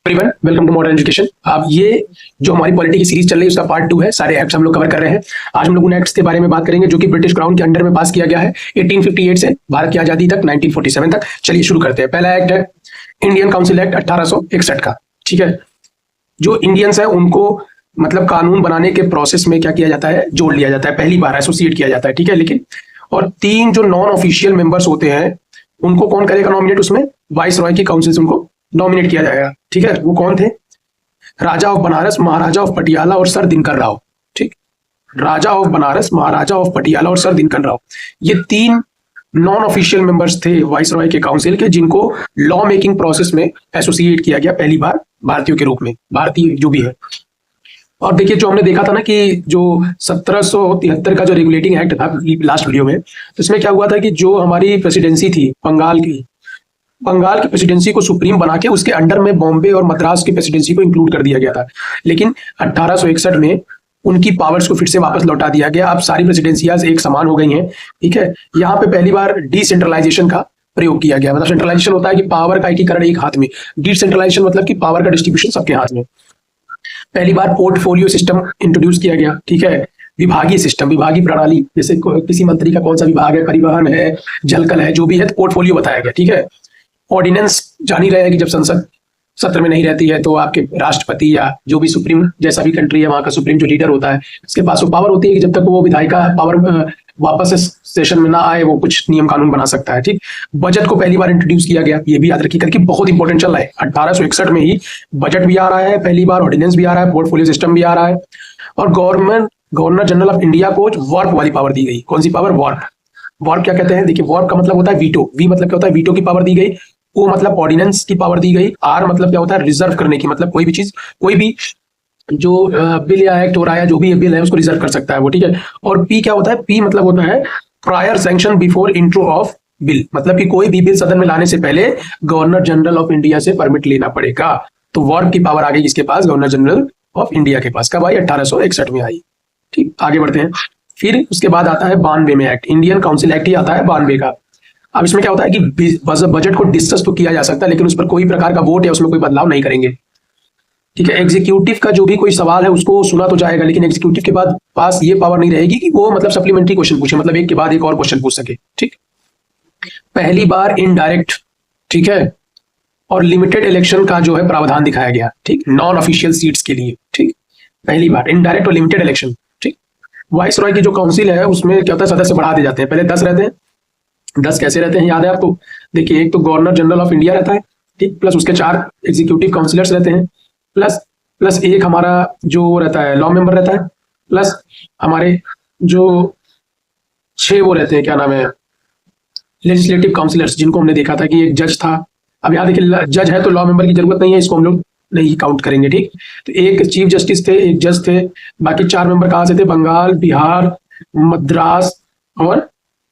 Everyone, welcome to modern education. अब ये जो हमारी पॉलिटी की सीरीज चल रही है उसका पार्ट 2 है। सारे एक्ट्स हम लोग कवर कर रहे हैं। आज हम लोग उन एक्ट्स के बारे में बात करेंगे जो कि ब्रिटिश क्राउन के अंडर में पास किया गया है 1858 से भारत की आजादी तक 1947 तक। चलिए शुरू करते हैं। पहला एक्ट है इंडियन काउंसिल एक्ट 1861 का। ठीक है, जो इंडियंस है उनको मतलब कानून बनाने के प्रोसेस में क्या किया जाता है, जोड़ लिया जाता है, पहली बार एसोसिएट किया जाता है। ठीक है, लेकिन और 3 जो नॉन ऑफिशियल मेंबर्स होते हैं उनको कौन करेगा नॉमिनेट? उसमें वाइस रॉय की काउंसिल से उनको नॉमिनेट किया जाएगा। ठीक है, वो कौन थे? राजा ऑफ बनारस, महाराजा ऑफ पटियाला और सर दिनकर राव। ठीक, राजा ऑफ बनारस, महाराजा ऑफ पटियाला और सर दिनकर राव, ये 3 नॉन ऑफिशियल मेंबर्स थे वाइस रॉय के काउंसिल के, जिनको लॉ मेकिंग प्रोसेस में एसोसिएट किया गया पहली बार भारतीयों के रूप में, भारतीय जो भी है। और देखिए, जो हमने देखा था ना कि जो 1773 का जो रेगुलेटिंग एक्ट था लास्ट वीडियो में, तो इसमें क्या हुआ था कि जो हमारी प्रेसिडेंसी थी बंगाल की प्रेसिडेंसी को सुप्रीम बना के उसके अंडर में बॉम्बे और मद्रास की प्रेसिडेंसी को इंक्लूड कर दिया गया था। लेकिन 1861 में उनकी पावर्स को फिर से वापस लौटा दिया गया। अब सारी प्रेसिडेंसियां एक समान हो गई हैं। ठीक है, यहाँ पे पहली बार डिसेंट्रलाइजेशन का प्रयोग किया गया। मतलब सेंट्रलाइजेशन होता है कि पावर का एकीकरण एक हाथ में, डिसेंट्रलाइजेशन मतलब कि पावर का डिस्ट्रीब्यूशन सबके हाथ में। पहली बार पोर्टफोलियो सिस्टम इंट्रोड्यूस किया गया। ठीक है, विभागीय सिस्टम, विभागीय प्रणाली, जैसे किसी मंत्री का कौन सा विभाग है, परिवहन है, जलकल है, जो भी है, तो पोर्टफोलियो बताया गया। ठीक है, ऑर्डिनेंस जान ही रहे हैं कि जब संसद सत्र में नहीं रहती है तो आपके राष्ट्रपति या जो भी सुप्रीम, जैसा भी कंट्री है वहां का सुप्रीम जो लीडर होता है, उसके पास वो पावर होती है कि जब तक वो विधायिका पावर वापस से सेशन में ना आए वो कुछ नियम कानून बना सकता है। ठीक, बजट को पहली बार इंट्रोड्यूस किया गया, ये भी याद रखिए करके, बहुत इंपॉर्टेंट चल रहा है। 1861 में ही बजट भी आ रहा है पहली बार, ऑर्डिनेंस भी आ रहा है, पोर्टफोलियो सिस्टम भी आ रहा है, और गवर्नर जनरल ऑफ इंडिया को वार्प वाली पावर दी गई। कौन सी पावर? वार्प। वार्प क्या कहते हैं? देखिए, वार्प का मतलब होता है वीटो। वी मतलब क्या होता है? वीटो की पावर दी गई। ओ मतलब ऑर्डिनेंस की पावर दी गई। आर मतलब क्या होता है? रिजर्व करने की, मतलब कोई भी चीज, कोई भी जो बिल या एक्ट हो रहा है, जो भी बिल है उसको रिजर्व कर सकता है वो। ठीक है, और पी क्या होता है? पी मतलब होता है prior sanction before intro of bill, मतलब कि कोई भी बिल सदन में लाने से पहले गवर्नर जनरल ऑफ इंडिया से परमिट लेना पड़ेगा। तो वार्प की पावर आ गई किसके पास? गवर्नर जनरल ऑफ इंडिया के पास। कब आई? 1861 में आई। ठीक, आगे बढ़ते हैं। फिर उसके बाद आता है 92 में एक्ट, इंडियन काउंसिल एक्ट ही आता है 92 का। अब इसमें क्या होता है कि बजट को डिस्कस तो किया जा सकता है लेकिन उस पर कोई प्रकार का वोट या उसमें कोई बदलाव नहीं करेंगे। ठीक है, एग्जीक्यूटिव का जो भी कोई सवाल है उसको सुना तो जाएगा, लेकिन एग्जीक्यूटिव के बाद पास ये पावर नहीं रहेगी कि वो मतलब सप्लीमेंट्री क्वेश्चन पूछे, मतलब एक के बाद एक और क्वेश्चन पूछ सके। ठीक, पहली बार इनडायरेक्ट, ठीक है, और लिमिटेड इलेक्शन का जो है प्रावधान दिखाया गया। ठीक, नॉन ऑफिशियल सीट्स के लिए। ठीक, पहली बार इनडायरेक्ट और लिमिटेड इलेक्शन। ठीक, वाइस रॉय की जो काउंसिल है उसमें क्या होता है, सदस्य बढ़ा दिए जाते हैं। पहले 10 रहते हैं। 10 कैसे रहते हैं याद है आपको? देखिए, एक तो गवर्नर जनरल ऑफ इंडिया रहता है, ठीक, प्लस उसके 4 एग्जीक्यूटिव काउंसिलर्स रहते हैं, प्लस एक हमारा जो रहता है लॉ मेंबर रहता है, प्लस हमारे जो 6 वो रहते हैं, क्या नाम है, लेजिस्लेटिव काउंसिलर्स, जिनको हमने देखा था कि एक जज था। अब यहाँ देखिए, जज है तो लॉ मेंबर की जरूरत नहीं है, इसको हम लोग नहीं काउंट करेंगे। ठीक, तो एक चीफ जस्टिस थे, एक जज थे, बाकी 4 मेंबर कहाँ से थे? बंगाल, बिहार, मद्रास और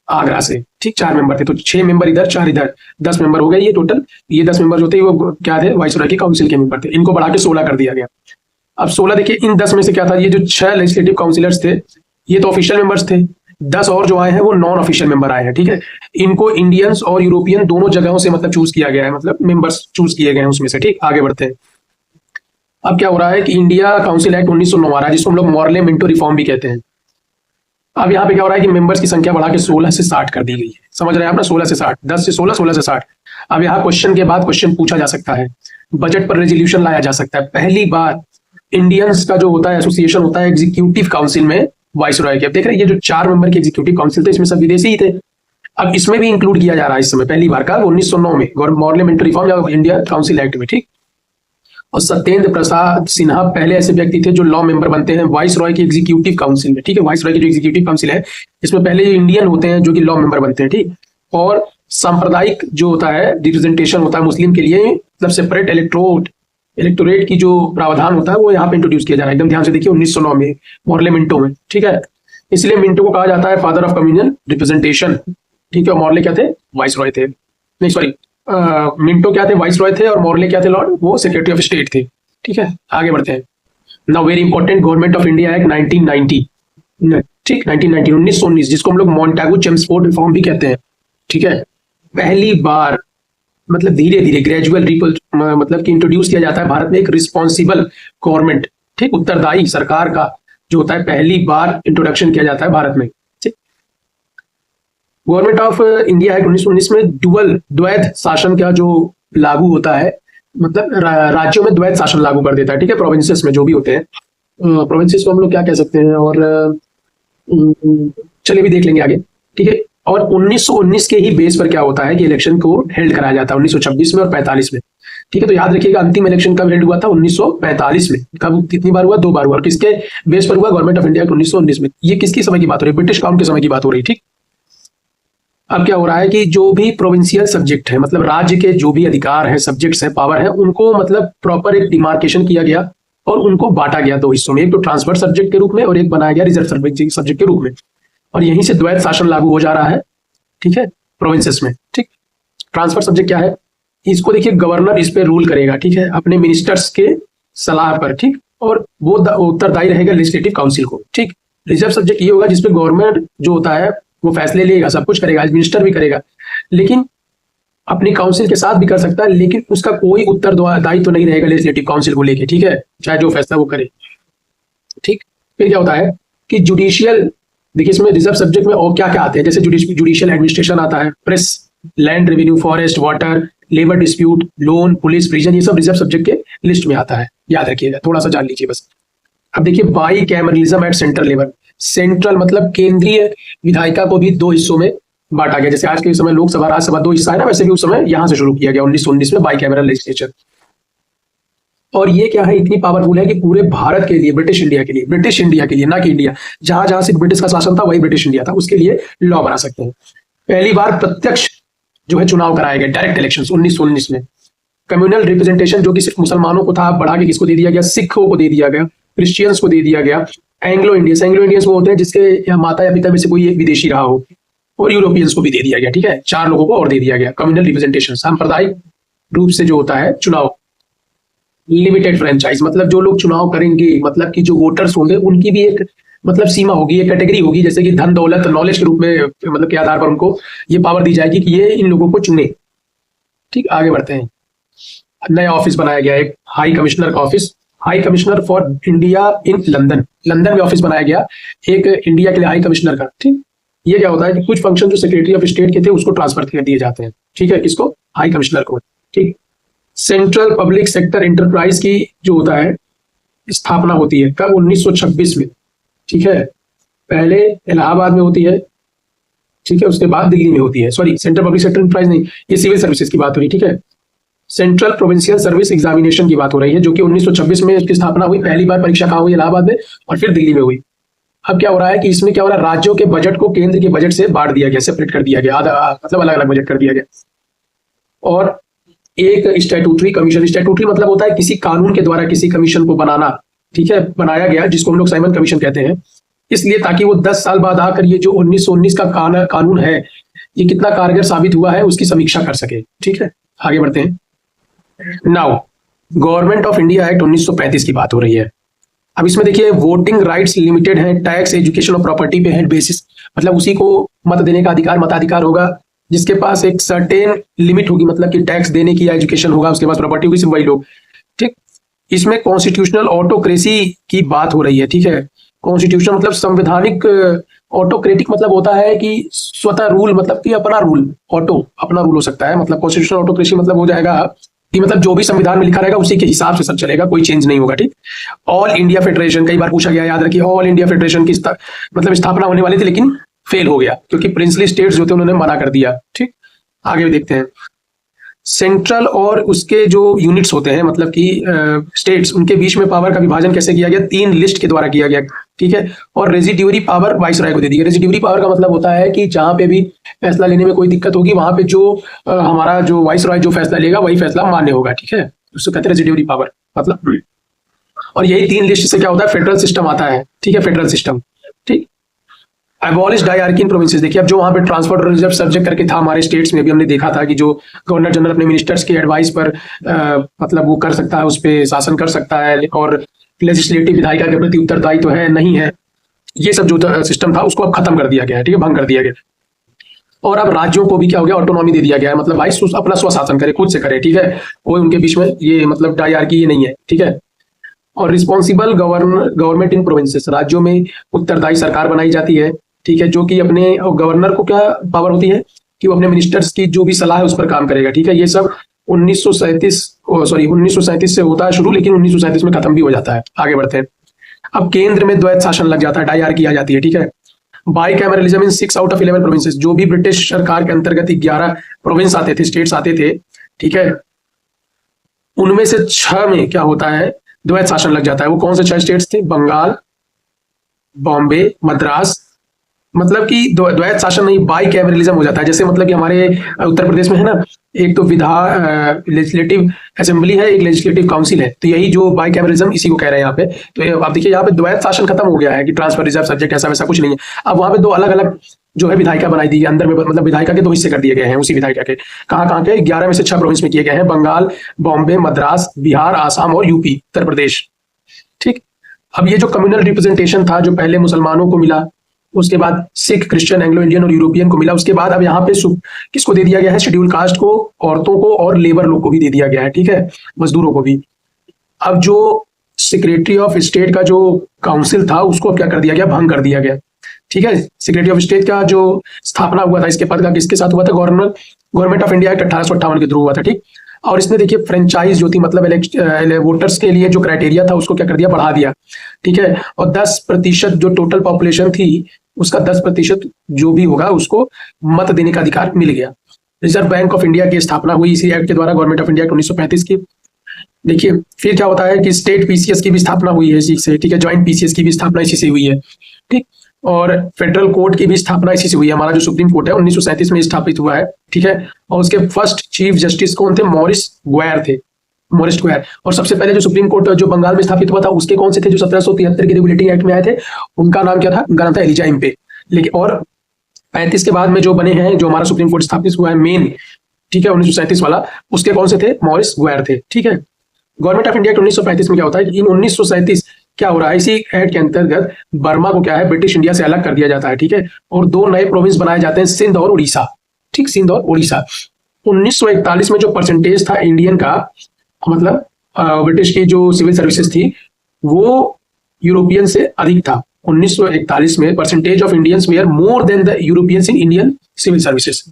आगरा से। ठीक, 4 मेंबर थे, तो 6 मेंबर इधर, 4 इधर, 10 मेंबर हो गए ये टोटल। ये 10 मेंबर होते ही वो क्या थे? वाइस रॉय की काउंसिल के मेंबर थे। इनको बढ़ा के 16 कर दिया गया। अब 16 देखिए, इन 10 में से क्या था? ये जो 6 लेजिस्लेटिव काउंसिलर्स थे ये तो ऑफिशियल मेंबर्स थे, 10 और जो आए हैं वो नॉन ऑफिशियल मेंबर आए हैं। ठीक है, इनको इंडियंस और यूरोपियन दोनों जगहों से मतलब चूज किया गया है, मतलब मेंबर्स चूज किए गए हैं उसमें से। ठीक, आगे बढ़ते हैं। अब क्या हो रहा है कि इंडिया काउंसिल एक्ट 1909 आ रहा है, जिसको हम लोग मॉर्ले मिंटो रिफॉर्म भी कहते हैं। अब यहाँ पे क्या हो रहा है कि मेंबर्स की संख्या बढ़ा के 16 से 60 कर दी गई है। समझ रहे हैं आप ना? 16 से 60, 10 से 16, 16 से 60। अब यहाँ क्वेश्चन के बाद क्वेश्चन पूछा जा सकता है, बजट पर रेजोल्यूशन लाया जा सकता है। पहली बार इंडियंस का जो होता है एसोसिएशन होता है एग्जीक्यूटिव काउंसिल में वाइस रॉय के। अब देख रहे हैं, ये जो 4 मेंबर की एग्जीक्यूटिव काउंसिल थे इसमें सब विदेशी ही थे। अब इसमें भी इंक्लूड किया जा रहा है इस समय, पहली बार का 1909 में मॉर्ले मिंटो रिफॉर्म या इंडिया काउंसिल एक्ट में। ठीक, और सत्येंद्र प्रसाद सिन्हा पहले ऐसे व्यक्ति थे जो लॉ मेंबर बनते हैं वाइस रॉय की एग्जीक्यूटिव काउंसिल में। ठीक है, वाइस रॉय की जो एग्जीक्यूटिव काउंसिल है इसमें पहले इंडियन होते हैं जो कि लॉ मेंबर बनते हैं। ठीक, और सांप्रदायिक जो होता है रिप्रेजेंटेशन होता है मुस्लिम के लिए, मतलब सेपरेट इलेक्टोरेट की जो प्रावधान होता है वो यहाँ पे इंट्रोड्यूस किया जा रहा है। एकदम ध्यान से देखिए, 1909 में मॉर्ले मिंटो में। ठीक है, इसलिए मिंटो को कहा जाता है फादर ऑफ कम्युनल रिप्रेजेंटेशन। ठीक है, और मॉर्ले क्या थे? वाइस रॉय थे। नहीं सॉरी, मिंटो क्या थे? वाइस रॉय थे, और मॉर्ले क्या थे? लॉर्ड, वो सेक्रेटरी ऑफ स्टेट थे। ठीक है, आगे बढ़ते हैं। Now very important, government of India act 1990। ठीक, 1919, जिसको हम लोग मॉन्टेगू चेम्सफोर्ड रिफॉर्म भी कहते हैं। ठीक है, पहली बार मतलब धीरे धीरे ग्रेजुअल मतलब कि इंट्रोड्यूस किया जाता है भारत में एक रिस्पॉन्सिबल गवर्नमेंट, ठीक, उत्तरदायी सरकार का जो होता है पहली बार इंट्रोडक्शन किया जाता है भारत में। ठीक, गवर्नमेंट ऑफ इंडिया एक्ट 1919 में द्वैध शासन का जो लागू होता है, मतलब राज्यों में द्वैध शासन लागू कर देता है। ठीक है, प्रोविंसेस में जो भी होते हैं, प्रोविंसेस को हम लोग क्या कह सकते हैं, और चलिए भी देख लेंगे आगे। ठीक है, और 1919 के ही बेस पर क्या होता है कि इलेक्शन को हेल्ड कराया जाता है 1926 में और 45 में। ठीक है, तो याद रखिएगा अंतिम इलेक्शन कब हेल्ड हुआ था, 1945 में। कब, कितनी बार हुआ, 2 बार हुआ। और किसके बेस पर हुआ, गवर्नमेंट ऑफ इंडिया 1919 में। ये किसकी समय की बात हो रही है, ब्रिटिश क्राउन के समय की बात हो रही है। ठीक, अब क्या हो रहा है कि जो भी प्रोविंशियल सब्जेक्ट है, मतलब राज्य के जो भी अधिकार हैं, सब्जेक्ट्स हैं, पावर है, उनको मतलब प्रॉपर एक डिमार्केशन किया गया और उनको बांटा गया 2 हिस्सों में, एक तो ट्रांसफर सब्जेक्ट के रूप में और एक बनाया गया रिजर्व सब्जेक्ट के रूप में। और यहीं से द्वैध शासन लागू हो जा रहा है। ठीक है, प्रोविंसेस में। ठीक, ट्रांसफर सब्जेक्ट क्या है, इसको देखिए गवर्नर इस पे रूल करेगा। ठीक है, अपने मिनिस्टर्स के सलाह पर। ठीक, और वो उत्तरदायी रहेगा लेजिस्लेटिव काउंसिल को। ठीक, रिजर्व सब्जेक्ट ये होगा जिसपे गवर्नमेंट जो होता है वो फैसले लेगा, सब कुछ करेगा, मिनिस्टर भी करेगा, लेकिन अपनी काउंसिल के साथ भी कर सकता है, लेकिन उसका कोई उत्तरदायित्व तो नहीं रहेगा लेजिस्लेटिव काउंसिल को लेके। ठीक है, चाहे जो फैसला वो करे। ठीक, फिर क्या होता है कि जुडिशियल, देखिए इसमें रिजर्व सब्जेक्ट में और क्या क्या आते हैं, जैसे जुडिशियल एडमिनिस्ट्रेशन आता है, press, land revenue, forest, water, labour dispute, loan, police, prison, ये सब रिजर्व सब्जेक्ट के लिस्ट में आता है। याद रखिएगा, थोड़ा सा जान लीजिए बस। अब देखिए bicameralism at central level. Central मतलब केंद्रीय विधायिका को भी 2 हिस्सों में बांटा गया। जैसे आज के समय लोकसभा राज्यसभा 2 हिस्सा है ना, वैसे भी उस समय यहां से शुरू किया गया 1919 में बाई कैमरल लेजिस्लेचर। और ये क्या है, इतनी पावरफुल है कि पूरे भारत के लिए, ब्रिटिश इंडिया के लिए, ना कि इंडिया, जहां जहां से ब्रिटिश का शासन था वही ब्रिटिश इंडिया था, उसके लिए लॉ बना सकते हैं। पहली बार प्रत्यक्ष जो है चुनाव कराए गए, डायरेक्ट इलेक्शन 1919 में। कम्युनल रिप्रेजेंटेशन जो कि सिर्फ मुसलमानों को था, बढ़ा के किसको दे दिया गया, सिखों को दे दिया गया, क्रिश्चियंस को दे दिया गया, एंग्लो इंडियंस वो होते हैं जिसके माता या पिता में से कोई एक विदेशी रहा हो, और यूरोपियंस को भी दे दिया गया। ठीक है, 4 लोगों को और दे दिया गया। कम्युनल रिप्रेजेंटेशन, सांप्रदायिक रूप से जो होता है चुनाव। लिमिटेड फ्रेंचाइज, मतलब जो लोग चुनाव करेंगे, मतलब कि जो वोटर्स होंगे उनकी भी एक मतलब सीमा होगी, एक कैटेगरी होगी, जैसे कि धन दौलत नॉलेज के रूप में, मतलब के आधार पर उनको ये पावर दी जाएगी कि ये इन लोगों को चुने। ठीक, आगे बढ़ते हैं। नया ऑफिस बनाया गया, एक हाई कमिश्नर का office, high commissioner for India in London में ऑफिस बनाया गया एक इंडिया के लिए हाई कमिश्नर का। ठीक, ये क्या होता है कि कुछ फंक्शन जो सेक्रेटरी ऑफ स्टेट के थे उसको ट्रांसफर कर दिए जाते हैं। ठीक है, किसको, हाई कमिश्नर को। ठीक, सेंट्रल पब्लिक सेक्टर एंटरप्राइज की जो होता है स्थापना होती है कब, 1926 में। ठीक है, पहले इलाहाबाद में होती है। ठीक है, उसके बाद दिल्ली में होती है। Sorry, central public sector enterprise नहीं, ये सिविल सर्विसेज की बात हो रही है। ठीक है, सेंट्रल प्रोविंशियल सर्विस एग्जामिनेशन की बात हो रही है, जो कि 1926 में इसकी स्थापना हुई। पहली बार परीक्षा कहाँ हुई, इलाहाबाद में, और फिर दिल्ली में हुई। अब क्या हो रहा है कि इसमें क्या हो रहा है, राज्यों के बजट को केंद्र के बजट से बांट दिया गया, सेपरेट कर दिया गया, मतलब अलग अलग बजट कर दिया गया। और एक स्टैट्यूटरी कमीशन, स्टैट्यूटरी मतलब होता है किसी कानून के द्वारा किसी कमीशन को बनाना। ठीक है, बनाया गया, जिसको हम लोग साइमन कमीशन कहते हैं, इसलिए ताकि वो 10 साल बाद आकर ये जो 1919 का कानून है ये कितना कारगर साबित हुआ है उसकी समीक्षा कर सके। ठीक है, आगे बढ़ते हैं। Now government of India act 1935 की बात हो रही है। अब इसमें देखिए वोटिंग राइट्स लिमिटेड है, टैक्स, एजुकेशन और प्रॉपर्टी पे है बेसिस, मतलब उसी को मत देने का अधिकार, मताधिकार होगा, जिसके पास एक सर्टेन लिमिट होगी, मतलब कि टैक्स देने की या एजुकेशन होगा, उसके पास प्रॉपर्टी होगी, सिर्फ वही लोग। ठीक, इसमें कॉन्स्टिट्यूशनल ऑटोक्रेसी की बात हो रही है। ठीक है, कॉन्स्टिट्यूशन मतलब संवैधानिक, ऑटोक्रेटिक मतलब होता है कि स्वतः रूल, मतलब कि अपना रूल, अपना रूल हो सकता है। मतलब कॉन्स्टिट्यूशनल ऑटोक्रेसी मतलब हो जाएगा कि मतलब जो भी संविधान में लिखा रहेगा उसी के हिसाब से सब चलेगा, कोई चेंज नहीं होगा। ठीक, ऑल इंडिया फेडरेशन कई बार पूछा गया, याद रखिए, ऑल इंडिया फेडरेशन की मतलब स्थापना होने वाली थी लेकिन फेल हो गया क्योंकि प्रिंसली स्टेट्स जो थे उन्होंने मना कर दिया। ठीक, आगे भी देखते हैं। सेंट्रल और उसके जो यूनिट्स होते हैं, मतलब कि स्टेट्स, उनके बीच में पावर का विभाजन कैसे किया गया, 3 लिस्ट के द्वारा किया गया। ठीक है, और रेजिड्यूरी पावर वाइसराय को दे दी गई। रेजिड्यूरी पावर का मतलब होता है कि जहां पे भी फैसला लेने में कोई दिक्कत होगी वहां पे जो हमारा जो वाइसराय जो फैसला लेगा वही फैसला मान्य होगा। ठीक है, उसको कहते हैं रेजिड्यूरी पावर मतलब। और यही 3 लिस्ट से क्या होता है, फेडरल सिस्टम आता है। ठीक है, फेडरल सिस्टम। ठीक, एबॉलिश डायरकी इन प्रोविंसेस, देखिए अब जो वहां पे ट्रांसफर रिजर्व सब्जेक्ट करके था हमारे स्टेट्स में भी हमने देखा था कि जो गवर्नर जनरल अपने मिनिस्टर्स के एडवाइस पर मतलब वो कर सकता है, उस पर शासन कर सकता है, और लेजिस्लेटिव विधायिका के प्रति उत्तरदायी तो है नहीं है, ये सब जो सिस्टम था उसको अब खत्म कर दिया गया है। ठीक है, भंग कर दिया गया। और अब राज्यों को भी क्या हो गया, ऑटोनॉमी दे दिया गया है, मतलब भाई अपना स्वशासन करे, खुद से करे, ठीक है, कोई उनके बीच में ये मतलब डायरकी ये नहीं है, ठीक है। और रिस्पॉन्सिबल गवर्नमेंट इन प्रोविंसेस, राज्यों में उत्तरदायी सरकार बनाई जाती है, ठीक है, जो कि अपने गवर्नर को क्या पावर होती है कि वो अपने मिनिस्टर्स की जो भी सलाह है उस पर काम करेगा, ठीक है। ये सब 1937 से होता है शुरू, लेकिन 1937 में खत्म भी हो जाता है। आगे बढ़ते हैं। अब केंद्र में द्वैत शासन लग जाता है, डायरकी आ जाती है, ठीक है। By cameralism in 6 out of 11 provinces, जो भी ब्रिटिश सरकार के अंतर्गत 11 प्रोविंस आते थे, स्टेट्स आते थे, ठीक है, उनमें से 6 में क्या होता है, द्वैत शासन लग जाता है। वो कौन से 6 स्टेट्स थे? बंगाल, बॉम्बे, मद्रास, मतलब कि द्वैत शासन नहीं, बाई कैमरलिज्म हो जाता है। जैसे मतलब कि हमारे उत्तर प्रदेश में है ना, एक तो लेजिस्लेटिव असेंबली है, एक लेजिस्लेटिव काउंसिल है, तो यही जो बाई कैमरलिज्म इसी को कह रहे हैं यहाँ पे। तो आप देखिए यहाँ पे द्वैत शासन खत्म हो गया है कि ट्रांसफर रिजर्व सब्जेक्ट ऐसा वैसा कुछ नहीं है। अब वहां पे 2 अलग अलग जो है विधायिका बनाई दी है अंदर में, मतलब विधायिका के 2 हिस्से कर दिए गए हैं उसी विधायिका के। कहाँ के? 11 में से 6 प्रोविंस में किए गए हैं, बंगाल, बॉम्बे, मद्रास, बिहार, आसाम और यूपी, उत्तर प्रदेश, ठीक। अब ये जो कम्युनल रिप्रेजेंटेशन था जो पहले मुसलमानों को मिला, उसके बाद सिख, क्रिश्चियन, एंग्लो इंडियन और यूरोपियन को मिला, उसके बाद अब यहाँ पे किसको दे दिया गया है? शेड्यूल कास्ट को, औरतों को और लेबर लोग को भी दे दिया गया है, ठीक है, मजदूरों को भी। अब जो सेक्रेटरी ऑफ स्टेट का जो काउंसिल था उसको अब क्या कर दिया गया? भंग कर दिया गया, ठीक है। सेक्रेटरी ऑफ स्टेट का जो स्थापना हुआ था इसके पद का किसके साथ हुआ था? गवर्नमेंट ऑफ इंडिया एक्ट 1858 के थ्रू हुआ था, ठीक। और इसने देखिए फ्रेंचाइज जो थी, मतलब वोटर्स के लिए जो क्राइटेरिया था उसको क्या कर दिया? बढ़ा दिया, ठीक है। और 10% जो टोटल पॉपुलेशन थी उसका 10% जो भी होगा उसको मत देने का अधिकार मिल गया। रिजर्व बैंक ऑफ इंडिया की स्थापना हुई इसी एक्ट के द्वारा, गवर्नमेंट ऑफ इंडिया एक्ट 1935 की। देखिए फिर क्या होता है कि स्टेट पीसीएस की भी स्थापना हुई है इसी से, ठीक है, ज्वाइंट पीसीएस की भी स्थापना इसी से हुई है, ठीक। और फेडरल कोर्ट की भी स्थापना इसी से हुई है। हमारा जो सुप्रीम कोर्ट है 1937 में स्थापित हुआ है, ठीक है। और उसके फर्स्ट चीफ जस्टिस कौन थे? मॉरिस ग्वायर थे, मॉरिस ग्वायर। और सबसे पहले जो सुप्रीम कोर्ट जो बंगाल में स्थापित हुआ था उसके कौन से थे? जो 1773 के रेगुलेटिंग एक्ट में आए थे, उनका नाम क्या था? उनका नाम था एलिजा इम्पे। लेकिन और 35 के बाद में जो बने हैं, जो हमारा सुप्रीम कोर्ट स्थापित हुआ है मेन, ठीक है, 1937 वाला, उसके कौन से थे? मॉरिस ग्वायर थे, ठीक है। गवर्नमेंट ऑफ इंडिया 1935 में क्या होता है कि इन 1937 क्या हो रहा है, इसी एक्ट के अंतर्गत बर्मा को क्या है? ब्रिटिश इंडिया से अलग कर दिया जाता है, ठीक है। और 2 नए प्रोविंस बनाए जाते हैं, सिंध और उड़ीसा, ठीक, सिंध और उड़ीसा। 1941 में जो परसेंटेज था इंडियन का, मतलब ब्रिटिश की जो सिविल सर्विसेज थी वो यूरोपियन से अधिक था। 1941 में percentage of Indians were more than the Europeans in Indian civil services.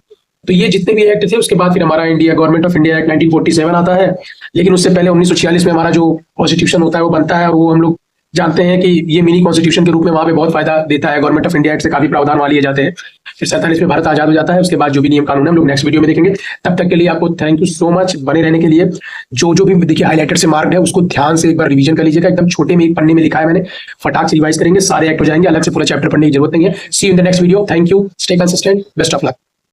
तो ये जितने भी एक्ट थे उसके बाद फिर हमारा India government of India act 1947 आता है। लेकिन उससे पहले 1946 में हमारा जो कॉन्स्टिट्यूशन होता है वो बनता है, और वो हम लोग जानते हैं कि ये मिनी कॉन्स्टिट्यूशन के रूप में वहां पे बहुत फायदा देता है। गवर्नमेंट ऑफ इंडिया एक्ट से काफी प्रावधान वहां लिए जाते हैं। फिर 47 में भारत आजाद हो जाता है। उसके बाद जो भी नियम कानून है हम लोग नेक्स्ट वीडियो में देखेंगे। तब तक के लिए आपको थैंक यू सो मच बने रहने के लिए। जो भी देखिए हाईलाइटेड से मार्क्ड है उसको ध्यान से एक बार रिवीजन कर लीजिएगा। एकदम छोटे में एक पन्ने में लिखा है मैंने, फटाक से रिवाइज करेंगे, सारे एक्ट हो जाएंगे, अलग से पूरा चैप्टर पढ़ने की जरूरत नहीं है। See you in the next video. Thank you, stay consistent, best of luck.